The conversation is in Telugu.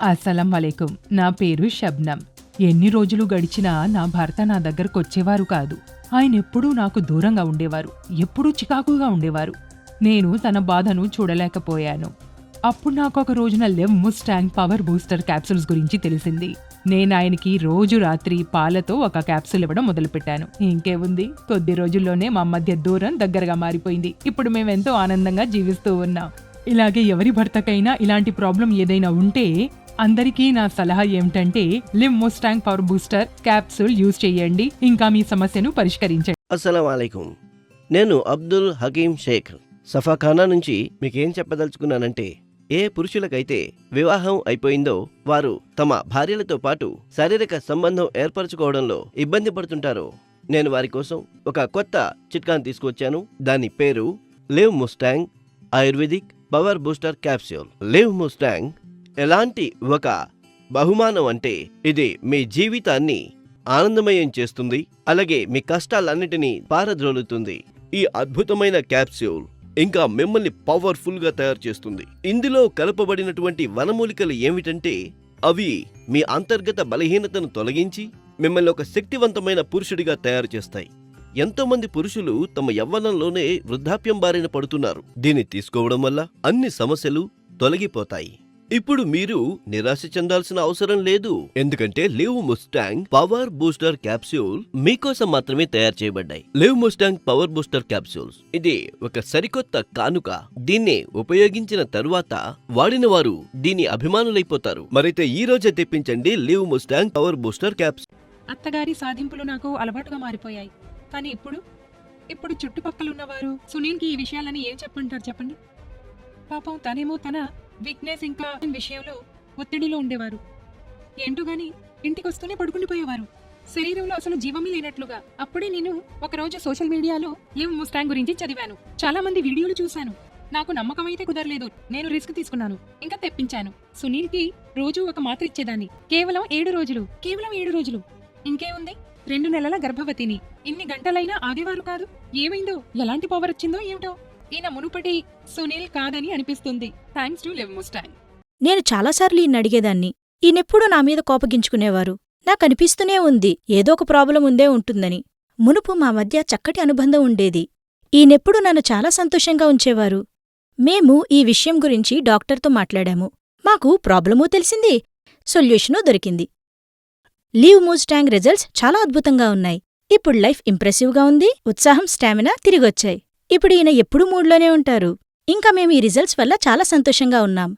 అస్సలం వలైకుం. నా పేరు షబ్నం. ఎన్ని రోజులు గడిచినా నా భర్త నా దగ్గరకొచ్చేవారు కాదు. ఆయనెప్పుడూ నాకు దూరంగా ఉండేవారు. ఎప్పుడూ చికాకుగా ఉండేవారు. నేను తన బాధను చూడలేకపోయాను. అప్పుడు నాకొక రోజున లెవ్ ముస్టాంగ్ పవర్ బూస్టర్ క్యాప్సూల్స్ గురించి తెలిసింది. నేనాయనకి రోజు రాత్రి పాలతో ఒక క్యాప్సూల్ ఇవ్వడం మొదలుపెట్టాను. ఇంకేముంది, కొద్ది రోజుల్లోనే మా మధ్య దూరం దగ్గరగా మారిపోయింది. ఇప్పుడు మేమెంతో ఆనందంగా జీవిస్తూ ఉన్నాం. ఇలాగే ఎవరి భర్తకైనా ఇలాంటి ప్రాబ్లం ఏదైనా ఉంటే అందరికీ నా సలహా ఏమిటంటే live Mustang power booster capsule use చేయండి. ఇంకా మీ సమస్యను పరిష్కరించండి. అస్సలం వాలేకుం. నేను అబ్దుల్ హకీం షేక్ సఫాఖానా నుంచి మీకేం చెప్పదలుచుకున్నానంటే, ఏ పురుషులకైతే వివాహం అయిపోయిందో వారు తమ భార్యలతో పాటు శారీరక సంబంధం ఏర్పరచుకోవడంలో ఇబ్బంది పడుతుంటారో, నేను వారి కోసం ఒక కొత్త చిట్కాను తీసుకొచ్చాను. దాని పేరు live Mustang ayurvedic power booster capsule. Live Mustang ఎలాంటి ఒక బహుమానం అంటే, ఇది మీ జీవితాన్ని ఆనందమయం చేస్తుంది, అలాగే మీ కష్టాలన్నిటినీ పారద్రోలుతుంది. ఈ అద్భుతమైన క్యాప్సూల్ ఇంకా మిమ్మల్ని పవర్ఫుల్ గా తయారు చేస్తుంది. ఇందులో కలపబడినటువంటి వనమూలికలు ఏమిటంటే, అవి మీ అంతర్గత బలహీనతను తొలగించి మిమ్మల్ని ఒక శక్తివంతమైన పురుషుడిగా తయారు చేస్తాయి. ఎంతో మంది పురుషులు తమ యవ్వనంలోనే వృద్ధాప్యం బారిన పడుతున్నారు. దీన్ని తీసుకోవడం వల్ల అన్ని సమస్యలు తొలగిపోతాయి. ఇప్పుడు మీరు నిరాశ చెందాల్సిన అవసరం లేదు, ఎందుకంటే live Mustang power booster capsule మీకోసం మాత్రమే తయారు చేయబడ్డాయి. Live Mustang power booster capsules ఇది ఒక సరికొత్త కానుక. దీన్ని ఉపయోగించిన తరువాత వాడిన వారు దీని అభిమానులైపోతారు. మరైతే ఈ రోజే తెప్పించండి live Mustang power booster capsule. అత్తగారి సాధింపులు నాకు అలవాటుగా మారిపోయాయి. కానీ ఇప్పుడు చుట్టుపక్కలున్నవారు సునీల్కి ఈ విషయాలని ఏం చెప్పంటారు చెప్పండి. పాపం తనేమో తన వీక్నెస్ ఇంకా విషయంలో ఒత్తిడిలో ఉండేవారు. ఏంటో గాని ఇంటికొస్తూనే పడుకుండిపోయేవారు, శరీరంలో అసలు జీవమే లేనట్లుగా. అప్పుడే నేను ఒకరోజు సోషల్ మీడియాలో లివ్ ముస్టాంగ్ గురించి చదివాను. చాలా మంది వీడియోలు చూశాను. నాకు నమ్మకం అయితే కుదరలేదు. నేను రిస్క్ తీసుకున్నాను, ఇంకా తెప్పించాను. సునీల్కి రోజు ఒక మాత్ర ఇచ్చేదాన్ని. కేవలం 7 రోజులు. ఇంకేముంది, 2 నెలల గర్భవతిని. ఇన్ని గంటలైనా ఆగేవారు కాదు. ఏమైందో, ఎలాంటి పవర్ వచ్చిందో ఏమిటో. ఈయన మునుపటి సునీల్ కాదని అనిపిస్తుంది. Thanks to live Mustang. నేను చాలాసార్లు ఈయన అడిగేదాన్ని. ఈయనెప్పుడూ నా మీద కోపగించుకునేవారు. నాకనిపిస్తూనే ఉంది ఏదో ఒక ప్రాబ్లం ఉందే ఉంటుందని. మునుపు మా మధ్య చక్కటి అనుబంధం ఉండేది. ఈయనెప్పుడూ నన్ను చాలా సంతోషంగా ఉంచేవారు. మేము ఈ విషయం గురించి డాక్టర్తో మాట్లాడాము. మాకు ప్రాబ్లమూ తెలిసింది, సొల్యూషనూ దొరికింది. లివ్ ముస్టాంగ్ రిజల్ట్స్ చాలా అద్భుతంగా ఉన్నాయి. ఇప్పుడు లైఫ్ ఇంప్రెసివ్గా ఉంది. ఉత్సాహం, స్టామినా తిరిగొచ్చాయి. ఇప్పుడు ఈయన ఎప్పుడూ మూడ్లోనే ఉంటారు. ఇంకా మేము ఈ రిజల్ట్స్ వల్ల చాలా సంతోషంగా ఉన్నాం.